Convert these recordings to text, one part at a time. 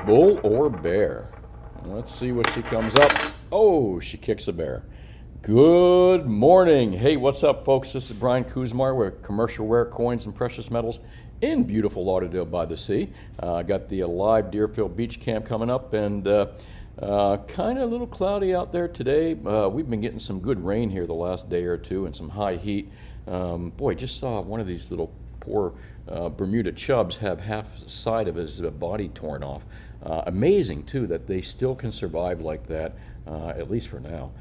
Bull or bear? Let's see what she comes up. Oh, she kicks a bear. Good morning. Hey, what's up, folks? This is Brian Kuzmar with Commercial Rare Coins and Precious Metals in beautiful Lauderdale by the Sea. I got the live Deerfield Beach Camp coming up, and kind of a little cloudy out there today. We've been getting some good rain here the last day or two and some high heat. Boy, just saw one of these little poor Bermuda chubs have half the side of his body torn off. Amazing, too, that they still can survive like that, at least for now.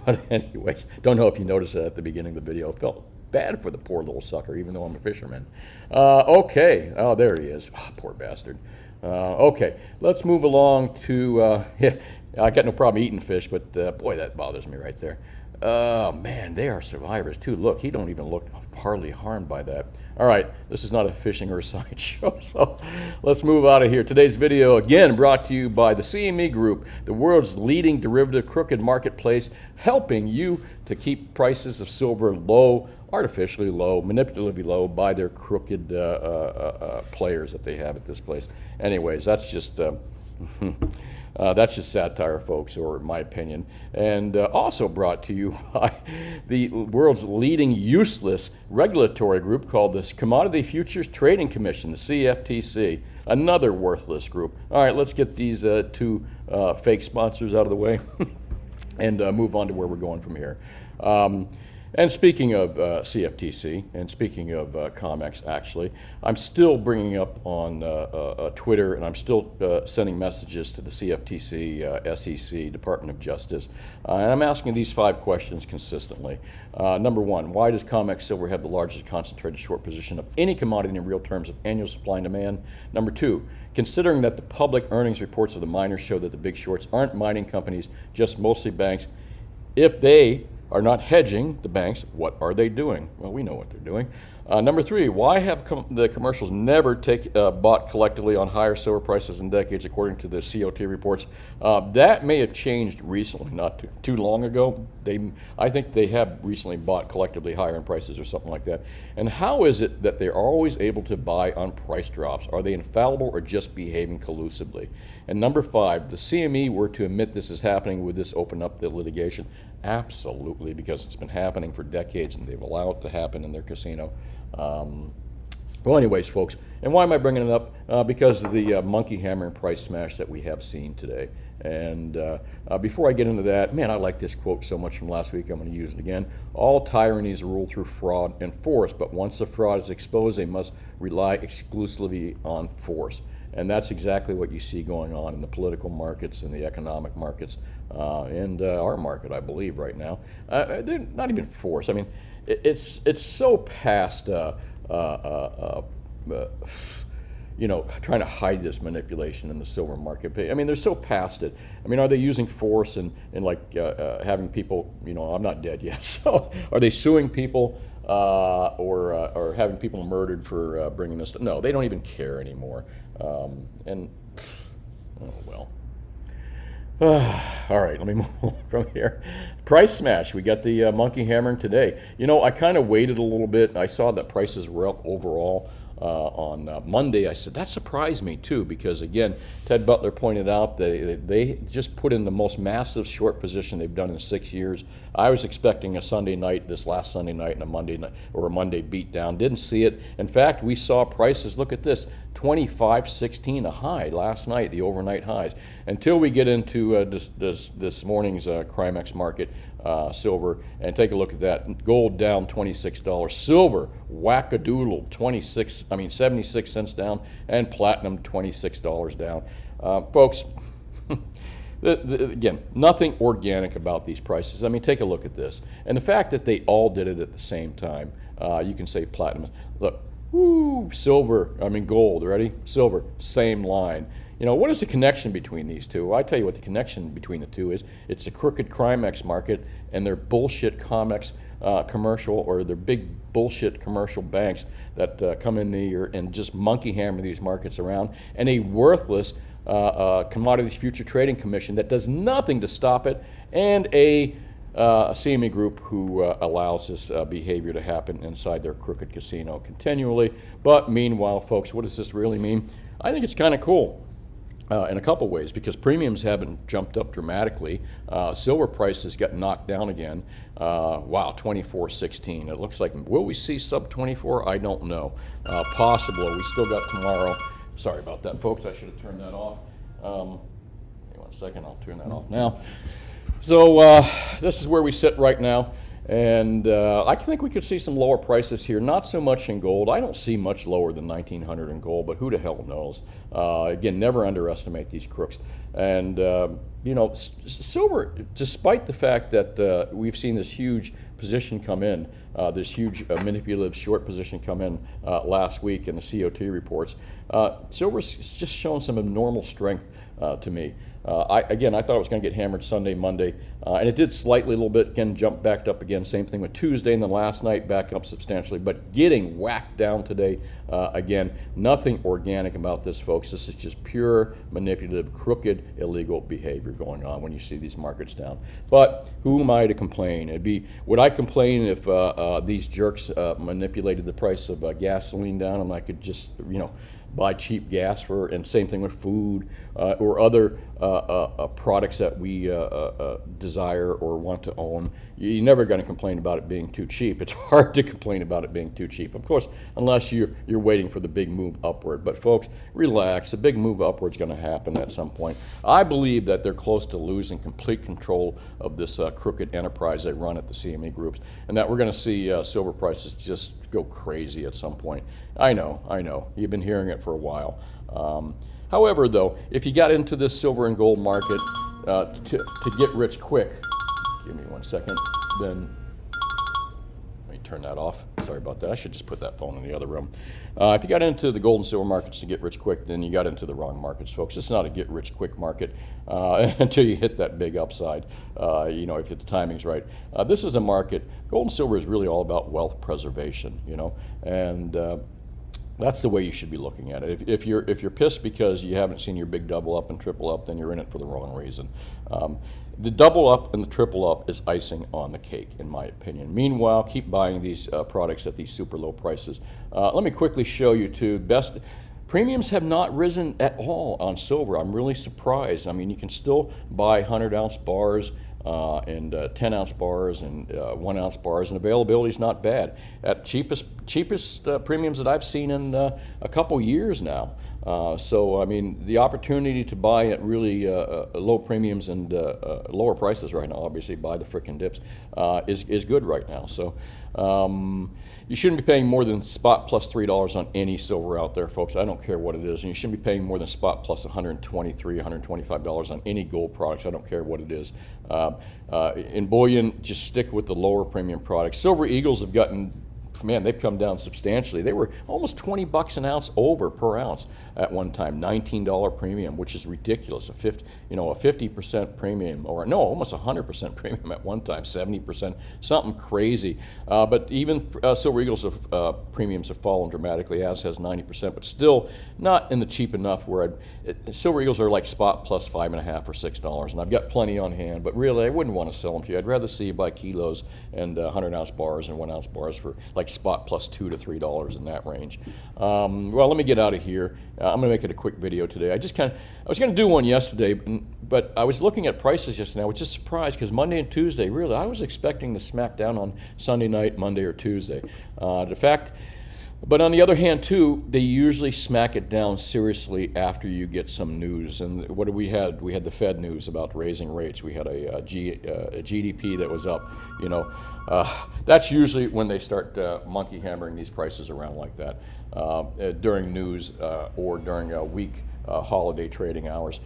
But anyways, don't know if you noticed that at the beginning of the video. Felt bad for the poor little sucker, even though I'm a fisherman. Okay, oh, there he is. Oh, poor bastard. Okay, let's move along to, yeah, I got no problem eating fish, but boy, that bothers me right there. Man, they are survivors too. Look, he don't even look hardly harmed by that. All right, this is not a fishing or a science show, so let's move out of here. Today's video, again, brought to you by the CME Group, the world's leading derivative crooked marketplace, helping you to keep prices of silver low, artificially low, manipulatively low by their crooked players that they have at this place. Anyways, that's just satire, folks, or in my opinion. And also brought to you by the world's leading useless regulatory group called the Commodity Futures Trading Commission, the CFTC. Another worthless group. All right, let's get these two fake sponsors out of the way and move on to where we're going from here. And speaking of CFTC, and speaking of COMEX, actually, I'm still bringing up on Twitter, and I'm still sending messages to the CFTC, SEC, Department of Justice, and I'm asking these 5 questions consistently. Number 1, why does COMEX Silver have the largest concentrated short position of any commodity in real terms of annual supply and demand? Number 2, considering that the public earnings reports of the miners show that the big shorts aren't mining companies, just mostly banks, if they are not hedging the banks, what are they doing? Well, we know what they're doing. Number 3, why have the commercials never bought collectively on higher silver prices in decades, according to the COT reports? That may have changed recently, not too long ago. I think they have recently bought collectively higher in prices or something like that. And how is it that they're always able to buy on price drops? Are they infallible or just behaving collusively? And number 5, the CME were to admit this is happening, would this open up the litigation? Absolutely, because it's been happening for decades and they've allowed it to happen in their casino. Well, anyways, folks, and why am I bringing it up? Because of the monkey hammer and price smash that we have seen today. And before I get into that, man, I like this quote so much from last week, I'm going to use it again. All tyrannies rule through fraud and force, but once the fraud is exposed, they must rely exclusively on force. And that's exactly what you see going on in the political markets and the economic markets and our market, I believe, right now. They're not even force. I mean, it's so past, you know, trying to hide this manipulation in the silver market. I mean, they're so past it. I mean, are they using force and like having people, you know, I'm not dead yet, so are they suing people or having people murdered for bringing this? No, they don't even care anymore. And, oh, well. All right, let me move on from here. Price smash. We got the monkey hammering today. You know, I kind of waited a little bit. I saw that prices were up overall on Monday. I said, that surprised me too, because again, Ted Butler pointed out they just put in the most massive short position they've done in 6 years. I was expecting a Sunday night, this last Sunday night, and a Monday night or a Monday beat down. Didn't see it. In fact, we saw prices, look at this, 25.16 a high last night, the overnight highs. Until we get into this morning's Crimex market, silver, and take a look at that. Gold down $26, silver wackadoodle 76 cents down, and platinum $26 down. Folks, again, nothing organic about these prices. I mean, take a look at this, and the fact that they all did it at the same time. You can say platinum. Look, silver. I mean gold. Ready? Silver. Same line. You know, what is the connection between these two? Well, I tell you what the connection between the two is. It's the crooked Crimex market and their bullshit COMEX commercial, or their big bullshit commercial banks that come in there and just monkey hammer these markets around, and a worthless Commodities Future Trading Commission that does nothing to stop it, and a CME Group who allows this behavior to happen inside their crooked casino continually. But meanwhile, folks, what does this really mean? I think it's kind of cool. in a couple ways, because premiums haven't jumped up dramatically. Silver prices got knocked down again. Wow, 24.16. It looks like, will we see sub 24? I don't know. Possible. We still got tomorrow. Sorry about that, folks. I should have turned that off. Hang on a second. I'll turn that off now. So this is where we sit right now. And I think we could see some lower prices here, not so much in gold. I don't see much lower than 1900 in gold, but who the hell knows? Again, never underestimate these crooks. And, you know, silver, despite the fact that we've seen this huge position come in, this huge manipulative short position come in last week in the COT reports, silver's just showing some abnormal strength to me. Again, I thought it was going to get hammered Sunday, Monday, and it did slightly a little bit, again, jumped back up again. Same thing with Tuesday, and then last night back up substantially, but getting whacked down today. Again, nothing organic about this, folks. This is just pure manipulative, crooked, illegal behavior going on when you see these markets down. But who am I to complain? Would I complain if these jerks manipulated the price of gasoline down and I could just, you know, buy cheap gas for, and same thing with food or other products that we desire or want to own? You're never going to complain about it being too cheap. It's hard to complain about it being too cheap, of course, unless you're waiting for the big move upward. But folks, relax. The big move upward is going to happen at some point. I believe that they're close to losing complete control of this crooked enterprise they run at the CME groups, and that we're going to see silver prices just go crazy at some point. I know. You've been hearing it for a while. However, though, if you got into this silver and gold market to get rich quick, give me 1 second, then let me turn that off. Sorry about that. I should just put that phone in the other room. If you got into the gold and silver markets to get rich quick, then you got into the wrong markets, folks. It's not a get rich quick market until you hit that big upside, you know, if the timing's right. This is a market, gold and silver is really all about wealth preservation, you know, and that's the way you should be looking at it. If you're pissed because you haven't seen your big double up and triple up, then you're in it for the wrong reason. The double up and the triple up is icing on the cake, in my opinion. Meanwhile, keep buying these products at these super low prices. Let me quickly show you too. Premiums have not risen at all on silver. I'm really surprised. I mean, you can still buy 100-ounce bars and 10-ounce bars and 1-ounce bars, and availability is not bad at cheapest premiums that I've seen in a couple years now. So I mean, the opportunity to buy at really low premiums and lower prices right now, obviously buy the frickin' dips, is good right now. So you shouldn't be paying more than spot plus $3 on any silver out there, folks. I don't care what it is, and you shouldn't be paying more than spot plus $123, $125 on any gold products. I don't care what it is. In bullion, just stick with the lower premium products. Silver Eagles have gotten, man, they've come down substantially. They were almost 20 bucks an ounce over per ounce at one time, $19 premium, which is ridiculous. A 50% premium, or no, almost 100% premium at one time, 70%, something crazy. But even Silver Eagles premiums have fallen dramatically, as has 90%, but still not in the cheap enough where Silver Eagles are like spot plus $5.50 or $6, and I've got plenty on hand, but really I wouldn't want to sell them to you. I'd rather see you buy kilos and 100-ounce bars and 1-ounce bars for like spot plus $2 to $3 in that range. Well, let me get out of here. I'm going to make it a quick video today. I was going to do one yesterday, but I was looking at prices yesterday. I was just surprised because Monday and Tuesday, really, I was expecting to smack down on Sunday night, Monday or Tuesday. But on the other hand, too, they usually smack it down seriously after you get some news. And what did we had? We had the Fed news about raising rates. We had a GDP that was up. You know, that's usually when they start monkey hammering these prices around like that during news or during week holiday trading hours.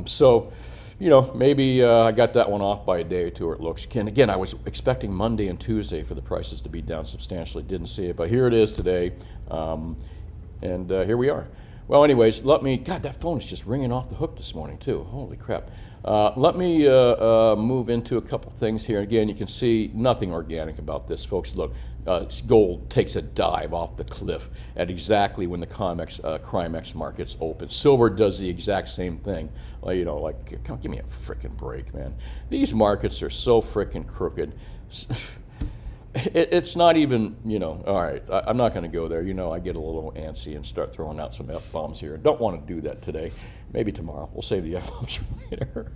So, you know, maybe I got that one off by a day or two, it looks. And again, I was expecting Monday and Tuesday for the prices to be down substantially. Didn't see it, but here it is today. And here we are. Well, anyways, God, that phone is just ringing off the hook this morning, too. Holy crap. Let me move into a couple things here. Again, you can see nothing organic about this, folks. Look, gold takes a dive off the cliff at exactly when the CRIMEX markets open. Silver does the exact same thing. You know, like, come, give me a frickin' break, man. These markets are so frickin' crooked. It's not even, all right, I'm not going to go there. I get a little antsy and start throwing out some F-bombs here. Don't want to do that today. Maybe tomorrow. We'll save the F-bombs for later.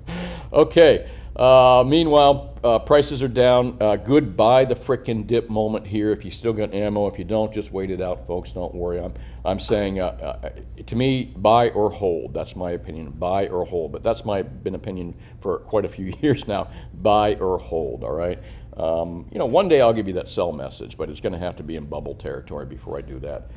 Okay. Meanwhile, prices are down. Goodbye the frickin' dip moment here. If you still got ammo, if you don't, just wait it out, folks. Don't worry. I'm saying, to me, buy or hold. That's my opinion. Buy or hold. But that's been opinion for quite a few years now. Buy or hold, all right? One day I'll give you that sell message, but it's going to have to be in bubble territory before I do that.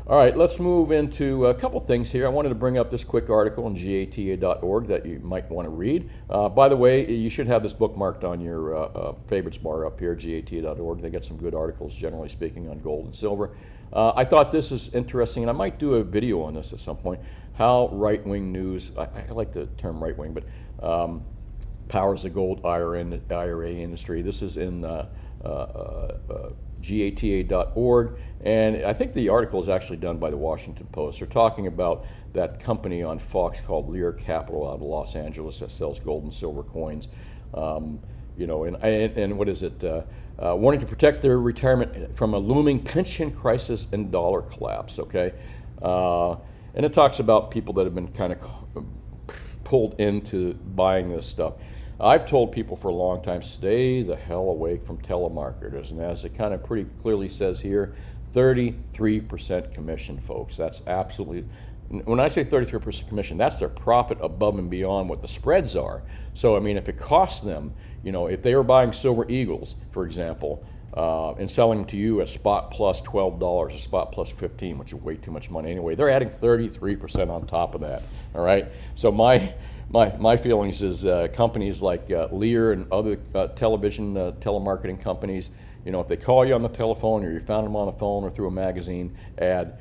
All right, let's move into a couple things here. I wanted to bring up this quick article on gata.org that you might want to read. By the way, you should have this bookmarked on your favorites bar up here, gata.org. They got some good articles, generally speaking, on gold and silver. I thought this is interesting, and I might do a video on this at some point, how right-wing news, I like the term right-wing, but powers the gold IRA industry. This is in gata.org, and I think the article is actually done by the Washington Post. They're talking about that company on Fox called Lear Capital out of Los Angeles that sells gold and silver coins. And what is it? Wanting to protect their retirement from a looming pension crisis and dollar collapse. Okay, and it talks about people that have been kind of pulled into buying this stuff. I've told people for a long time, stay the hell away from telemarketers. And as it kind of pretty clearly says here, 33% commission, folks. That's absolutely, when I say 33% commission, that's their profit above and beyond what the spreads are. So, I mean, if it costs them, if they were buying Silver Eagles, for example, and selling them to you at spot plus $12, a spot plus 15, which is way too much money anyway, they're adding 33% on top of that, all right? So my feelings is companies like Lear and other telemarketing companies, if they call you on the telephone or you found them on the phone or through a magazine ad,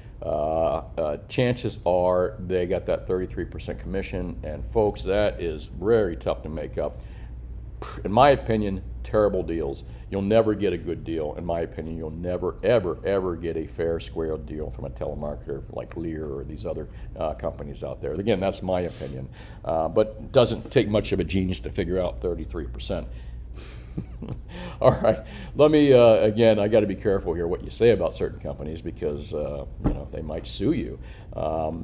chances are they got that 33% commission, and folks, that is very tough to make up. In my opinion, terrible deals. You'll never get a good deal. In my opinion, you'll never, ever, ever get a fair, square deal from a telemarketer like Lear or these other companies out there. Again, that's my opinion. But it doesn't take much of a genius to figure out 33%. All right. Let me, again, I got to be careful here what you say about certain companies because, they might sue you. Well,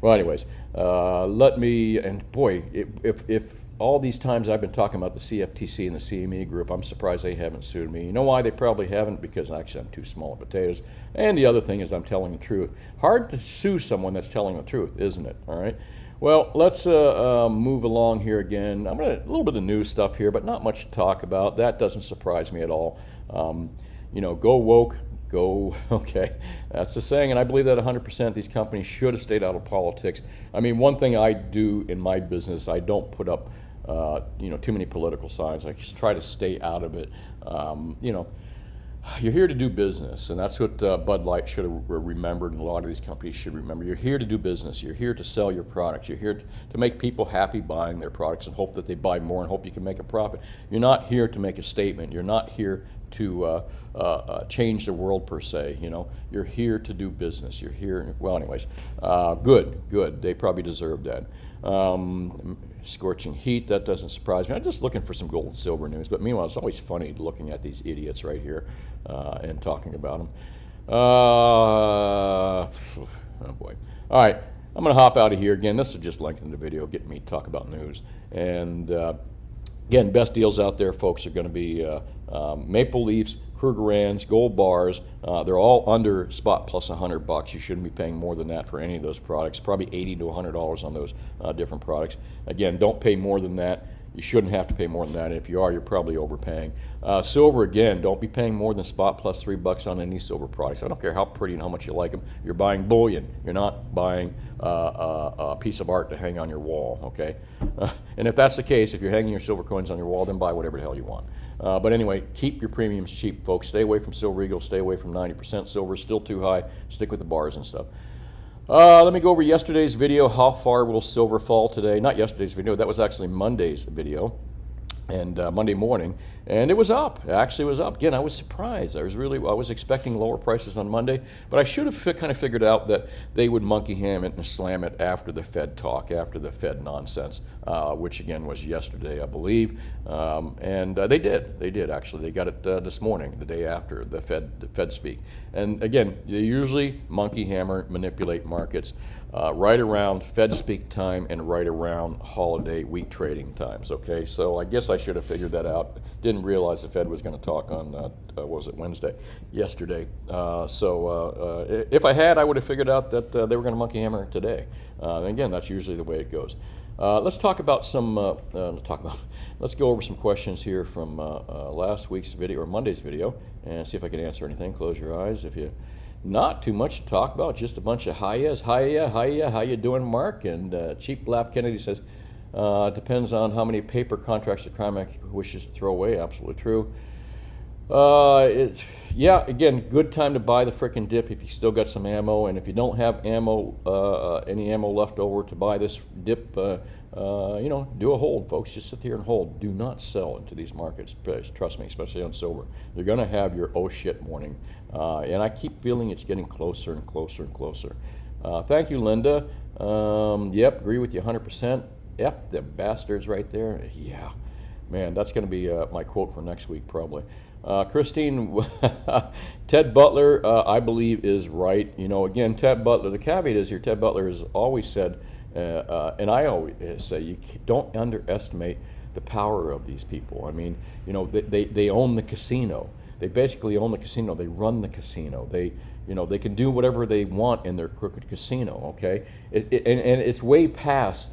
anyways, and boy, if all these times I've been talking about the CFTC and the CME group, I'm surprised they haven't sued me. You know why they probably haven't? Because actually I'm too small at potatoes. And the other thing is I'm telling the truth. Hard to sue someone that's telling the truth, isn't it? All right. Well, let's move along here again. I'm going to a little bit of news stuff here, but not much to talk about. That doesn't surprise me at all. Go woke, go, okay. That's the saying, and I believe that 100% these companies should have stayed out of politics. I mean, one thing I do in my business, I don't put up, too many political signs. I just try to stay out of it. You're here to do business, and that's what Bud Light should have remembered, and a lot of these companies should remember. You're here to do business. You're here to sell your products. You're here to make people happy buying their products and hope that they buy more and hope you can make a profit. You're not here to make a statement. You're not here to change the world per se. You're here to do business. You're here. Well, anyways, good. They probably deserve that. Scorching heat, that doesn't surprise me. I'm just looking for some gold and silver news, but meanwhile, it's always funny looking at these idiots right here and talking about them. Oh boy. All right, I'm going to hop out of here again. This will just lengthen the video, get me to talk about news. And again, best deals out there, folks, are going to be Maple Leafs, Krugerrands, gold bars. They're all under spot plus $100. You shouldn't be paying more than that for any of those products. Probably $80 to $100 on those different products. Again, don't pay more than that. You shouldn't have to pay more than that. If you are, you're probably overpaying. Silver, again, don't be paying more than spot plus $3 on any silver products. I don't care how pretty and how much you like them. You're buying bullion. You're not buying a piece of art to hang on your wall, okay? And if that's the case, if you're hanging your silver coins on your wall, then buy whatever the hell you want. But anyway, keep your premiums cheap, folks. Stay away from Silver Eagle. Stay away from 90%. Silver is still too high. Stick with the bars and stuff. Let me go over yesterday's video. How far will silver fall today? Not yesterday's video. That was actually Monday's video. and Monday morning, and it was up. Actually, it was up. Again, I was surprised. I was expecting lower prices on Monday, but I should have kind of figured out that they would monkey ham it and slam it after the Fed talk, after the Fed nonsense, which again was yesterday, I believe, and they did. They did actually. They got it this morning, the day after the Fed speak. And again, they usually monkey hammer, manipulate markets. Right around Fed speak time and right around holiday week trading times. Okay, so I guess I should have figured that out. Didn't realize the Fed was going to talk on what was it, Wednesday, yesterday. If I had, I would have figured out that they were going to monkey hammer today. Again, that's usually the way it goes. Let's talk about let's go over some questions here from last week's video or Monday's video and see if I can answer anything. Close your eyes if you. Not too much to talk about, just a bunch of highs. Hiya, how you doing, Mark? And Cheap Laugh Kennedy says, depends on how many paper contracts the Crimex wishes to throw away. Absolutely true. Yeah, again, good time to buy the frickin' dip if you still got some ammo, and if you don't have ammo, any ammo left over to buy this dip, do a hold, folks. Just sit here and hold. Do not sell into these markets. Trust me, especially on silver. You're going to have your oh shit morning, and I keep feeling it's getting closer and closer and closer. Thank you, Linda. Yep, agree with you 100%. F them bastards right there. Yeah, man, that's going to be my quote for next week probably. Christine, Ted Butler, I believe, is right. Again, Ted Butler, the caveat is here, Ted Butler has always said, and I always say, you don't underestimate the power of these people. I mean, they own the casino. They basically own the casino. They run the casino. They can do whatever they want in their crooked casino, okay? And it's way past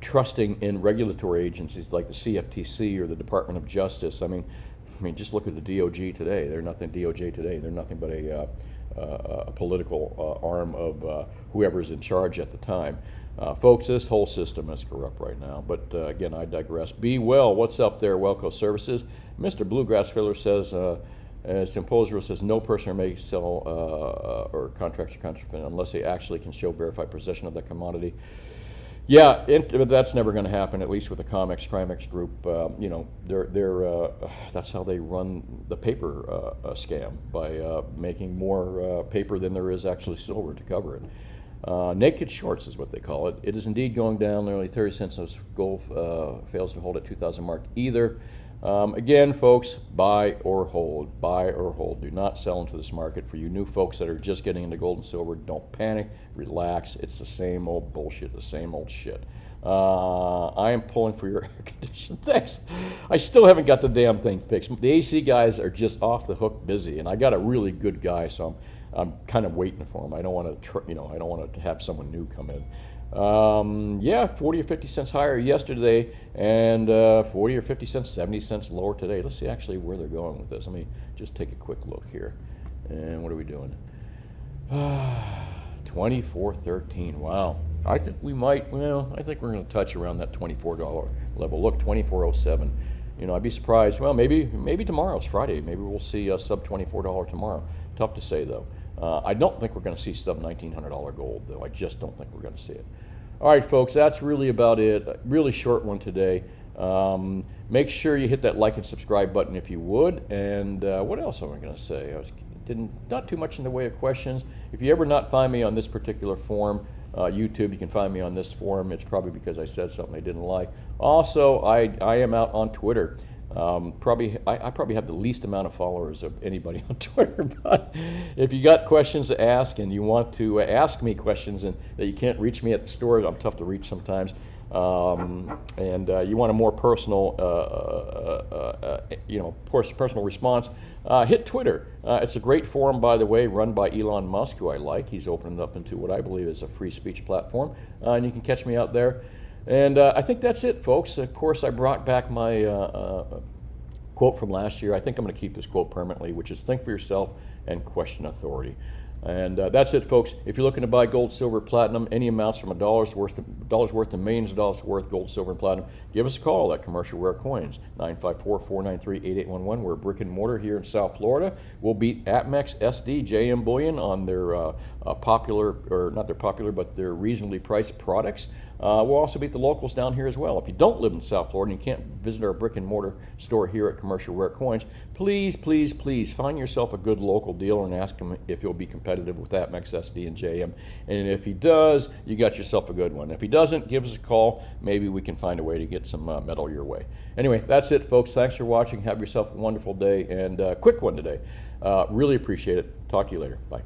trusting in regulatory agencies like the CFTC or the Department of Justice. I mean, just look at the DOJ today. They're nothing. DOJ today. They're nothing but a political arm of whoever's in charge at the time. Folks, this whole system is corrupt right now. But again, I digress. Be well. What's up there, Welco Services? Mr. Bluegrass Filler says, as Jim Posero says, no person may sell or contract or counterfeit unless they actually can show verified possession of the commodity. Yeah, that's never going to happen. At least with the Crimex group, that's how they run the paper scam, by making more paper than there is actually silver to cover it. Naked shorts is what they call it. It is indeed going down. Nearly 30 cents as gold fails to hold at 2,000 mark either. Again, folks, buy or hold. Buy or hold. Do not sell into this market. For you new folks that are just getting into gold and silver, don't panic. Relax. It's the same old bullshit, the same old shit. I am pulling for your air conditioner. Thanks. I still haven't got the damn thing fixed. The AC guys are just off the hook busy, and I got a really good guy, so I'm kind of waiting for him. I don't want to, I don't want to have someone new come in. 40 or 50 cents higher yesterday, and 40 or 50 cents, 70 cents lower today. Let's see actually where they're going with this. Let me just take a quick look here. And what are we doing? 24.13. Wow. I think we might, I think we're going to touch around that $24 level. Look, 24.07. I'd be surprised. Well, maybe tomorrow's Friday. Maybe we'll see sub $24 tomorrow. Tough to say, though. I don't think we're going to see sub $1,900 gold, though. I just don't think we're going to see it. All right, folks, that's really about it. A really short one today. Make sure you hit that like and subscribe button if you would. And what else am I going to say? Not too much in the way of questions. If you ever not find me on this particular forum, YouTube, you can find me on this forum. It's probably because I said something they didn't like. Also, I am out on Twitter. I probably have the least amount of followers of anybody on Twitter, but if you got questions to ask and you want to ask me questions and that you can't reach me at the store, I'm tough to reach sometimes, and you want a more personal, personal response, hit Twitter. It's a great forum, by the way, run by Elon Musk, who I like. He's opened it up into what I believe is a free speech platform, and you can catch me out there. And I think that's it, folks. Of course, I brought back my quote from last year. I think I'm going to keep this quote permanently, which is think for yourself and question authority. And that's it, folks. If you're looking to buy gold, silver, platinum, any amounts from $1 worth to millions of dollars worth, gold, silver, and platinum, give us a call at Commercial Rare Coins, 954-493-8811. We're brick and mortar here in South Florida. We'll beat Atmex, SD, JM Bullion on their popular, or not their popular, but their reasonably priced products. We'll also beat the locals down here as well. If you don't live in South Florida and you can't visit our brick and mortar store here at Commercial Rare Coins, please, please, please find yourself a good local dealer and ask him if he'll be competitive with Atmex SD and JM. And if he does, you got yourself a good one. If he doesn't, give us a call. Maybe we can find a way to get some metal your way. Anyway, that's it, folks. Thanks for watching. Have yourself a wonderful day, and quick one today. Really appreciate it. Talk to you later. Bye.